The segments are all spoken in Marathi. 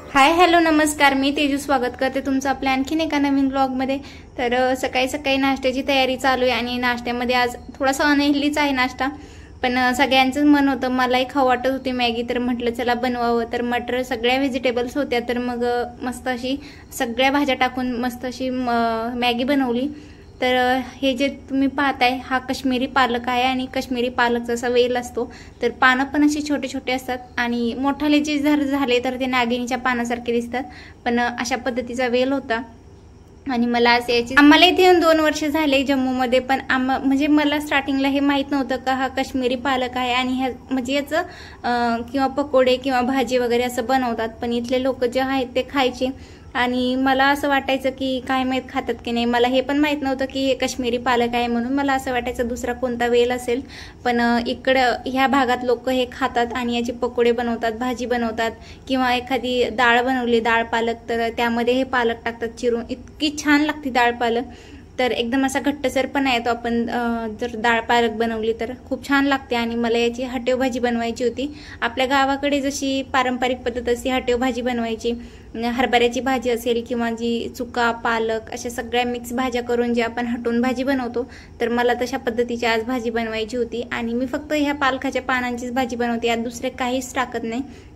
हाय हॅलो नमस्कार, मी तेजू स्वागत करते तुमचं आपल्या आणखीन एका नवीन ब्लॉगमध्ये। तर सकाळी सकाळी नाश्त्याची तयारी चालू आहे आणि नाश्त्यामध्ये आज थोडासा अनहेल्दीच आहे नाश्ता, पण सगळ्यांचंच मन होतं, मलाही खाऊ वाटत होती मॅगी, तर म्हटलं चला बनवावं। तर मटर सगळ्या व्हेजिटेबल्स होत्या, तर मग मस्त अशी सगळ्या भाज्या टाकून मस्त अशी मॅगी बनवली। तर हे जे तुम्ही पाहताय हा काश्मीरी पालक आहे आणि काश्मीरी पालकचा असा वेल असतो, तर पानं पण अशी छोटे छोटे असतात आणि मोठाले जे जर झाले तर ते नागिणीच्या पानासारखे दिसतात, पण अशा पद्धतीचा वेल होता। आणि मला असे याची आम्हाला इथे येऊन 2 वर्ष झाले जम्मूमध्ये, पण म्हणजे मला स्टार्टिंगला हे माहीत नव्हतं का हा काश्मीरी पालक आहे आणि ह्या म्हणजे याचं किंवा पकोडे किंवा भाजी वगैरे असं बनवतात, पण इथले लोक जे आहेत ते खायचे आणि मला असं वाटायचं की काय माहीत खातात की नाही। मला हे पण माहीत नव्हतं की हे काश्मीरी पालक आहे, म्हणून मला असं वाटायचं दुसरा कोणता वेल असेल, पण इकडं ह्या भागात लोक हे खातात आणि याचे पकोडे बनवतात, भाजी बनवतात किंवा एखादी डाळ बनवली डाळ पालक, तर त्यामध्ये हे पालक टाकतात चिरून, इतकी छान लागते डाळ पालक। तर एकदम असा घट्टसरपणा येतो, आपण जर डाळ पालक बनवली तर खूप छान लागते। आणि मला याची हटेव भाजी बनवायची होती, आपल्या गावाकडे जशी पारंपरिक पद्धत असते हटेव भाजी बनवायची, हरभऱ्याची भाजी असेल किंवा जी चुका पालक अशा सगळ्या मिक्स भाज्या करून जे आपण हटवून भाजी बनवतो, तर मला तशा पद्धतीची आज भाजी बनवायची होती। आणि मी फक्त ह्या पालकाच्या पानांचीच भाजी बनवते, यात दुसरे काहीच टाकत नाही।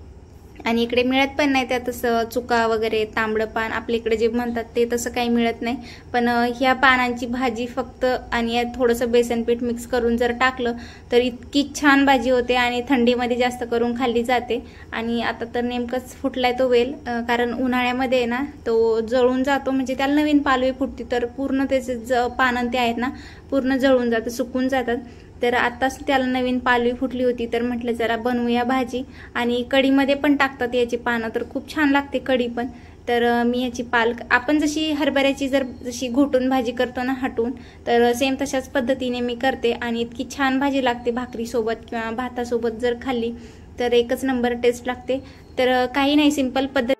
आणि इकडे मिळत पण नाही त्या तसं चुका वगैरे तांबडं पान आपल्या इकडे जे म्हणतात ते तसं काही मिळत नाही, पण ह्या पानांची भाजी फक्त आणि यात थोडंसं बेसन पीठ मिक्स करून जर टाकलं तर इतकी छान भाजी होते आणि थंडीमध्ये जास्त करून खाल्ली जाते। आणि आता तर नेमकंच फुटलाय तो वेल, कारण उन्हाळ्यामध्ये ना तो जळून जातो, म्हणजे त्याला नवीन पालवी फुटते तर पूर्ण त्याचे पानं ते आहेत ना पूर्ण जळून जातं, सुकून जातात। तर आताच त्याला नवीन पालवी फुटली होती, तर म्हटलं जरा बनवूया भाजी। आणि कढीमध्ये पण टाकतात याची पानं, तर खूप छान लागते कढी पण। तर मी याची पालक आपण जशी हरभऱ्याची जशी घोटून भाजी करतो ना हटून, तर सेम तशाच पद्धतीने मी करते आणि इतकी छान भाजी लागते भाकरीसोबत किंवा भातासोबत जर खाल्ली तर एकच नंबर टेस्ट लागते। तर काही नाही, सिंपल पद्धत।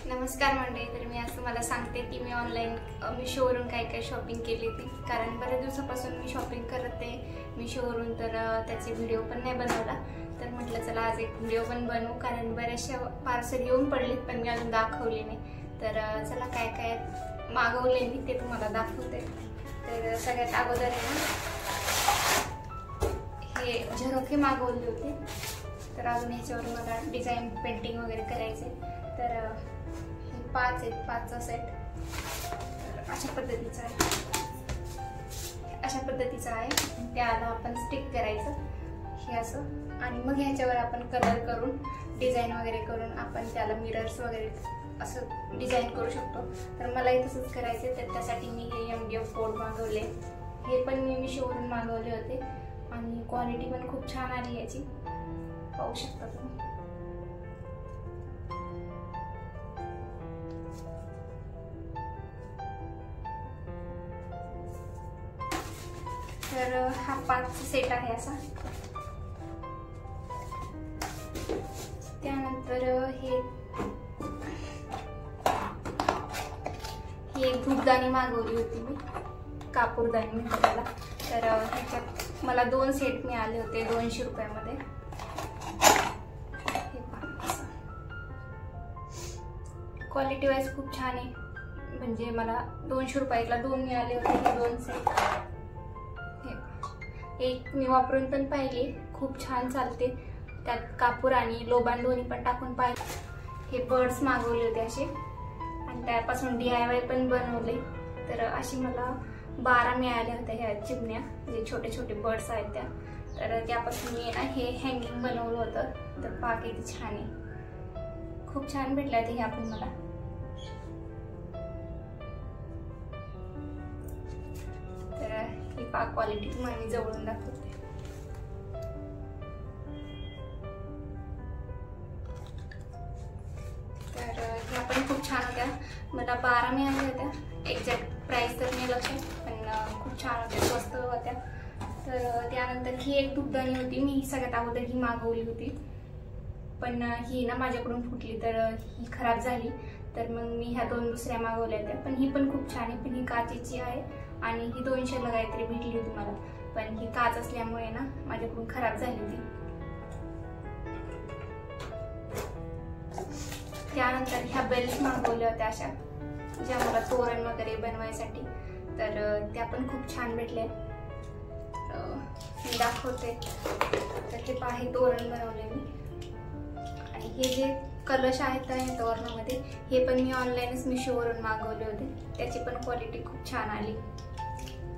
नमस्कार मंडळी, तर मी आज तुम्हाला सांगते की मी ऑनलाईन मिशोवरून काय काय शॉपिंग केली होती, कारण बऱ्याच दिवसापासून मी शॉपिंग करत आहे मिशोवरून, तर त्याचे व्हिडिओ पण नाही बनवला, तर म्हटलं चला आज एक व्हिडिओ पण बनवू, कारण बऱ्याचशा पार्सल येऊन पडलीत पण मी अजून दाखवली नाही। तर चला काय काय मागवले मी ते तुम्हाला दाखवते। तर सगळ्यात अगोदर हे झरोखे मागवले होते, तर अजून ह्याच्यावर मला डिझाईन पेंटिंग वगैरे करायचे, तर 5 आहेत, 5चा सेट। तर अशा पद्धतीचा आहे, त्याला आपण स्टिक करायचं हे असं, आणि मग ह्याच्यावर आपण कलर करून डिझाईन वगैरे करून आपण त्याला मिरर्स वगैरे असं डिझाईन करू शकतो। तर मलाही तसंच करायचं, तर त्यासाठी मी हे MDF बोर्ड मागवले, हे पण मी मिशोवरून मागवले होते आणि क्वालिटी पण खूप छान आली याची, पाहू शकता तुम्ही। तर हा 5चा सेट आहे असा। त्यानंतर हे एक धूपदाणी मागवली होती मी, कापूरदाणी म्हणतात त्याला। तर ह्याच्यात मला 2 सेट मिळाले होते 200 रुपयामध्ये। क्वालिटी वाईज खूप छान आहे, म्हणजे मला 200 रुपयाला 2 मिळाले होते हे 2 सेट। एक मी वापरून पण पाहिली, खूप छान चालते, त्यात कापूर आणि लोबान दोन्ही पण टाकून पाहिजे। हे बर्ड्स मागवले होते असे आणि त्यापासून DIY पण बनवले, तर अशी मला 12 मिळाल्या होत्या ह्या चिमण्या, जे छोटे छोटे बर्ड्स आहेत त्या। तर त्यापासून मी ना हे हँगिंग बनवलं होतं, तर पहा किती छान आहे, खूप छान भेटले होते हे आपण मला। ही पाक क्वालिटी तुम्हाला मी जवळून दाखवते। तर ह्या पण खूप छान होत्या, मला 12 मिळाल्या होत्या, एक्झॅक्ट प्राइस तर नाही लक्षात, पण खूप छान होत्या, स्वस्त होत्या। तर त्यानंतर ही एक धूपदाणी होती, मी सगळ्यात अगोदर ही मागवली होती, पण ही ना माझ्याकडून फुटली, तर ही खराब झाली, तर मग मी ह्या 2 दुसऱ्या मागवल्या होत्या, पण ही पण खूप छान आहे, पण ही काचेची आहे आणि ही 200ला काहीतरी भेटली होती मला, पण ही काच असल्यामुळे ना माझ्याकडून खराब झाली होती। त्यानंतर ह्या बेल्ट मागवल्या होत्या अशा, ज्या मला तोरण वगैरे बनवायसाठी, तर त्या पण खूप छान भेटले. मी दाखवते. तर हे पहा, हे तोरण बनवले मी. आणि हे जे कलश आहेत त्या तोरणामध्ये, हे पण मी ऑनलाईनच मिशोवरून मागवले होते. त्याची पण क्वालिटी खूप छान आली.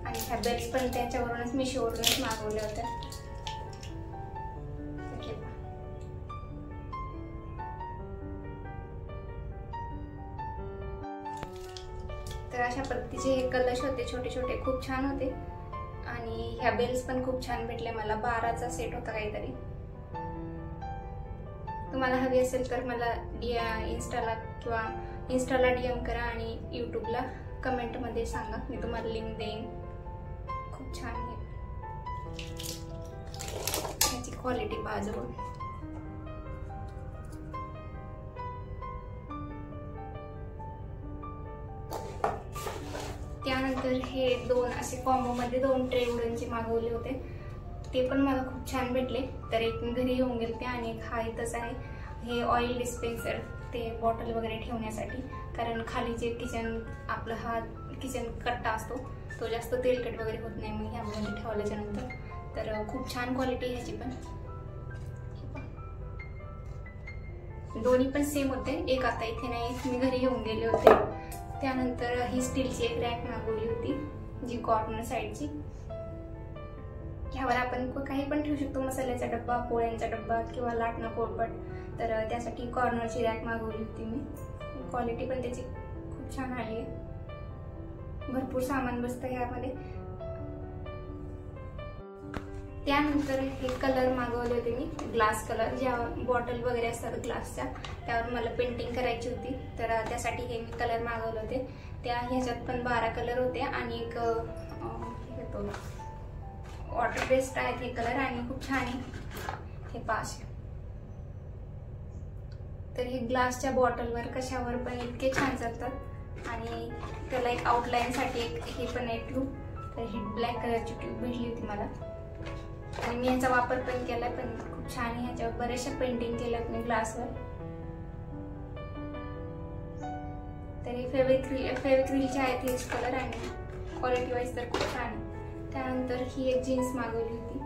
आणि ह्या बेल्ट पण त्याच्यावरूनच मिशोवरूनच मागवल्या होत्या. तर अशा पद्धतीचे हे कलश होते, छोटे छोटे, खूप छान होते. आणि ह्या बेल्स पण खूप छान भेटले मला. 12चा सेट होता काहीतरी. तुम्हाला हवी असेल तर मला इंस्टाला DM करा आणि यूट्यूबला कमेंटमध्ये सांगा, मी तुम्हाला लिंक देईन. खूप छान आहे. याची क्वालिटी बाजू. त्यानंतर हे दोन असे कॉम्बोमध्ये 2 ट्रे वुडनचे मागवले होते. ते पण मला खूप छान भेटले. तर एक घरी येऊन गेले ते, आणि एक हा इथंच आहे. हे ऑइल डिस्पेन्सर, ते बॉटल वगैरे ठेवण्यासाठी. कारण खाली जे आपला हा किचन कट्टा असतो, तो जास्त तेलकट वगैरे होत नाही मग ह्यामध्ये ठेवल्याच्या नंतर. तर खूप छान क्वालिटी ह्याची पण. दोन्ही पण सेम होते. एक आता इथे नाही, मी घरी येऊन गेले होते. त्यानंतर ही स्टीलची एक रॅक मागवली होती, जी कॉर्नर साईडची. ह्यावर आपण काही पण ठेवू शकतो, मसाल्याचा डब्बा, पोळ्यांचा डब्बा किंवा लाटणं पोळपट. तर त्यासाठी कॉर्नरची रॅक मागवली होती मी. क्वालिटी पण त्याची खूप छान आली आहे. भरपूर सामान बसतं ह्यामध्ये. त्यानंतर हे कलर मागवले होते मी, ग्लास कलर, ज्या बॉटल वगैरे असतात ग्लासच्या, त्यावर मला पेंटिंग करायची होती. तर त्यासाठी हे मी कलर मागवले होते. ह्याच्यात पण 12 कलर होते. आणि एक वॉटर बेस्ड आहेत हे कलर, आणि खूप छान आहे हे पाच. तर हे ग्लासच्या बॉटलवर कशावर पण इतके छान जातात. आणि त्याला एक आउटलाईनसाठी एक हे पण आहे ट्यूब. तर ही ब्लॅक कलरची ट्यूब भेटली होती मला, आणि मी याचा वापर पण केलाय, पण खूप छान आहे. ह्याच्यावर बऱ्याचशा पेंटिंग केल्यात मी ग्लासवर. तर हे फेविक्रिलचे आहेत हेच कलर, आणि क्वालिटी वाईज तर खूप छान आहे. त्यानंतर ही एक जीन्स मागवली होती.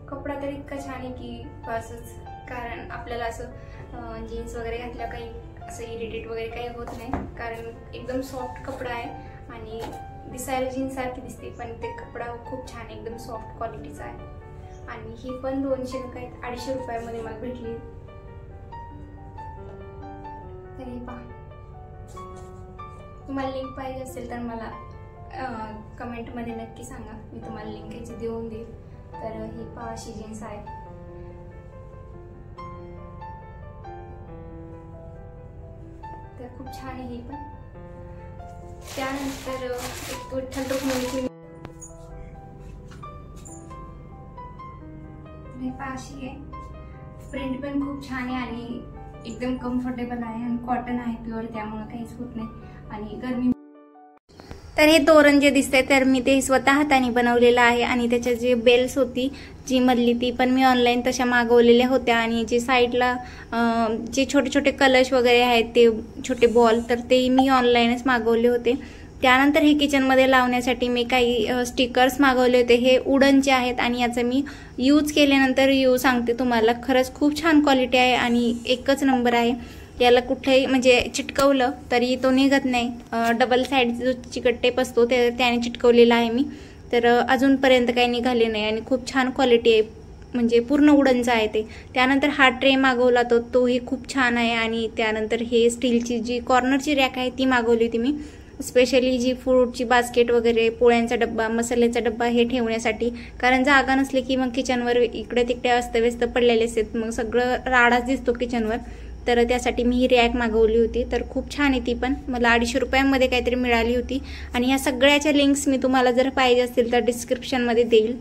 कपडा तर इतका छान आहे की बसच. कारण आपल्याला असं जीन्स वगैरे घातल्या काही असं इरिटेट वगैरे काही होत नाही, कारण एकदम सॉफ्ट कपडा आहे. आणि दिसायला जीन्स सारखी दिसते, पण ते कपडा खूप छान, एकदम सॉफ्ट क्वालिटीचा आहे. आणि ही पण 200 रुपयामध्ये मला भेटली. तरी पहा, तुम्हाला लिंक पाहिजे असेल तर मला कमेंटमध्ये नक्की सांगा, मी तुम्हाला लिंक याची देऊन देईल. तर ही पहा, अशी जीन्स आहे. तर खूप छान आहे ही पण. त्यानंतर एक विठ्ठल रुक्मिणीची अशी आहे. प्रिंट पण खूप छान आहे आणि एकदम कम्फर्टेबल आहे, आणि कॉटन आहे प्युअर, त्यामुळे काहीच होत नाही. आणि गरमी. तर हे तोरण जे दिसतंय, तर मी ते स्वतः हाताने बनवलेलं आहे. आणि त्याच्या जे बेल्स होती जी मधली, ती पण मी ऑनलाईन तशा मागवलेल्या होत्या. आणि जे साईडला जे छोटे छोटे कलश वगैरे आहेत, ते छोटे बॉल, तर ते मी ऑनलाईनच मागवले होते. त्यानंतर हे किचनमध्ये लावण्यासाठी मी काही स्टिकर्स मागवले होते. हे वुडनचे आहेत, आणि याचं मी यूज केल्यानंतर रिव्ह्यू सांगते तुम्हाला. खरंच खूप छान क्वालिटी आहे आणि एकच नंबर आहे. याला कुठेही म्हणजे चिटकवलं तरी तो निघत नाही. डबल साईड जो चिकट टेप असतो त्याने चिटकवलेला आहे मी. तर अजूनपर्यंत काही निघाले नाही, आणि खूप छान क्वालिटी आहे, म्हणजे पूर्ण वुडनचा आहे ते. त्यानंतर हा ट्रे मागवला तोही खूप छान आहे. आणि त्यानंतर हे स्टीलची जी कॉर्नरची रॅक आहे ती मागवली होती मी, स्पेशली जी फ्रूटची बास्केट वगैरे, पोळ्यांचा डब्बा, मसाल्याचा डब्बा हे ठेवण्यासाठी. कारण जागा नसली की मग किचनवर इकडे तिकडे अस्तव्यस्त पडलेले असतात, मग सगळं राडाच दिसतो किचनवर. तर त्यासाठी मी ही रॅक मागवली होती. तर खूप छान आहे ती पण, मला 250 रुपयांमध्ये काहीतरी मिळाली होती. आणि ह्या सगळ्याच्या लिंक्स मी तुम्हाला जर पाहिजे असतील तर डिस्क्रिप्शनमध्ये देईल.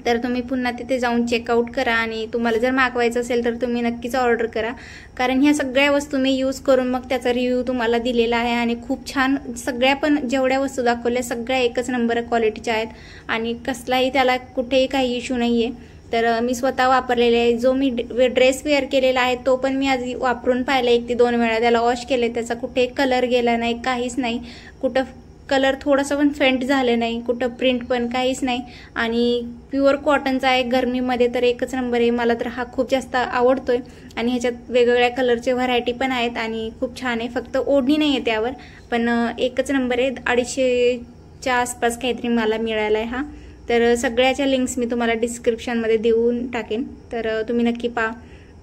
तर तुम्ही पुन्हा तिथे जाऊन चेकआउट करा, आणि तुम्हाला जर मागवायचं असेल तर तुम्ही नक्कीच ऑर्डर करा. कारण ह्या सगळ्या वस्तू मी यूज करून मग त्याचा रिव्ह्यू तुम्हाला दिलेला आहे. आणि खूप छान, सगळ्या पण जेवढ्या वस्तू दाखवल्या सगळ्या एकच नंबर क्वालिटीच्या आहेत, आणि कसलाही त्याला कुठेही काही इश्यू नाही आहे. तर मी स्वतः वापरलेले आहे. जो मी ड्रेस वेअर केलेला आहे तो पण मी आधी वापरून पाहिला 1 ते 2 वेळा. त्याला वॉश केले, त्याचा कुठे कलर गेला नाही, काहीच नाही. कुठं कलर थोडासा पण फेंट झालं नाही, कुठं प्रिंट पण काहीच नाही. आणि प्युअर कॉटनचा आहे. गरमीमध्ये तर एकच नंबर आहे. मला तर हा खूप जास्त आवडतोय. आणि ह्याच्यात वेगवेगळ्या कलरचे व्हरायटी पण आहेत आणि खूप छान आहे. फक्त ओढणी नाही आहे त्यावर, पण एकच नंबर आहे. 250च्या आसपास काहीतरी मला मिळाला आहे हा. तर सगळ्याच्या लिंक्स मी तुम्हाला डिस्क्रिप्शनमध्ये देऊन टाकेन, तर तुम्ही नक्की पहा.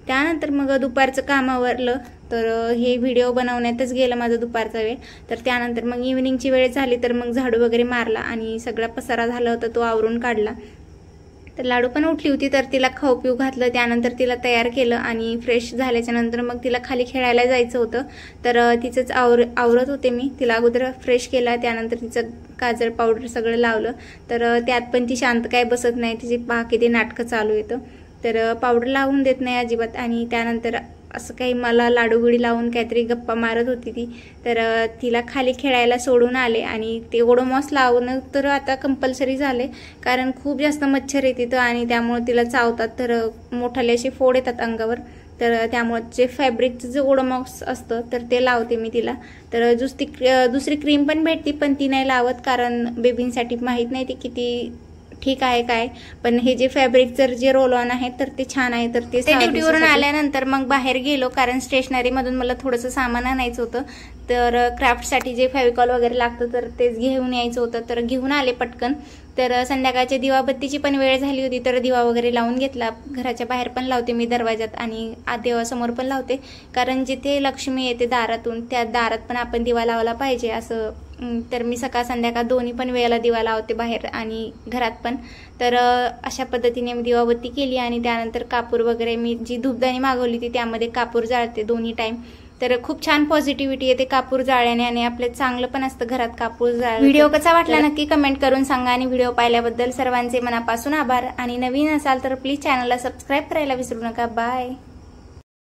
त्यानंतर मग दुपारचं कामावरलं, तर हे व्हिडिओ बनवण्यातच गेलं माझं दुपारचा वेळ. तर त्यानंतर मग इव्हिनिंगची वेळ झाली, तर मग झाडू वगैरे मारला आणि सगळा पसारा झाला होता तो आवरून काढला. तर लाडू पण उठली होती, तर तिला खाऊ पिऊ घातलं. त्यानंतर तिला तयार केलं आणि फ्रेश झाल्याच्या नंतर मग तिला खाली खेळायला जायचं होतं. तर तिचंच आवरत होते मी. तिला अगोदर फ्रेश केला, त्यानंतर तिचं काजळ पावडर सगळं लावलं. तर त्यात पण ती शांत काय बसत नाही, तिची बाकी ते नाटकं चालू येतं. तर पावडर लावून देत नाही अजिबात. आणि त्यानंतर असं काही मला लाडूगुडी लावून काहीतरी गप्पा मारत होती ती. तर तिला खाली खेळायला सोडून आले आणि ते ओडोमॉस लावणं तर आता कंपल्सरी झाले, कारण खूप जास्त मच्छर आहे तिथं आणि त्यामुळे तिला चावतात. तर मोठाले असे फोड येतात अंगावर. तर त्यामुळे जे फॅब्रिकचं जे ओडोमॉस असतं तर ते लावते मी तिला. तर दुसरी क्रीम पण भेटते, पण ती नाही लावत, कारण बेबींसाठी माहीत नाही ती किती ठीक आहे काय. पण हे जे फॅब्रिकचं जे रोल ऑन आहे तर ते छान आहे. तर ते ड्युटीवरून आल्यानंतर मग बाहेर गेलो, कारण स्टेशनरीमधून मला थोडंसं सामान आणायचं होतं. तर क्राफ्टसाठी जे फेविकॉल वगैरे लागतं तर तेच घेऊन यायचं होतं. तर घेऊन आले पटकन. तर संध्याकाळच्या दिवाबत्तीची पण वेळ झाली होती, तर दिवा वगैरे लावून घेतला. घराच्या बाहेर पण लावते मी दरवाजात आणि देवासमोर पण लावते, कारण जिथे लक्ष्मी येते दारातून त्या दारात पण आपण दिवा लावला पाहिजे असं. तर मी सकाळ संध्याकाळ दोन्ही पण वेळेला दिवा लावते, बाहेर आणि घरात पण. तर अशा पद्धतीने मी दिवाबत्ती केली आणि त्यानंतर कापूर वगैरे मी जी धूपदाणी मागवली होती त्यामध्ये कापूर जाळते दोन्ही टाइम. तर खूप छान पॉझिटिव्हिटी येते कापूर जाळल्याने आणि आपले चांगलं पण असतं घरात कापूर जाळ. व्हिडिओ कसा वाटला नक्की कमेंट करून सांगा. आणि व्हिडिओ पाहिल्याबद्दल सर्वांचे मनापासून आभार. आणि नवीन असाल तर प्लीज चॅनलला सबस्क्राईब करायला विसरू नका. बाय.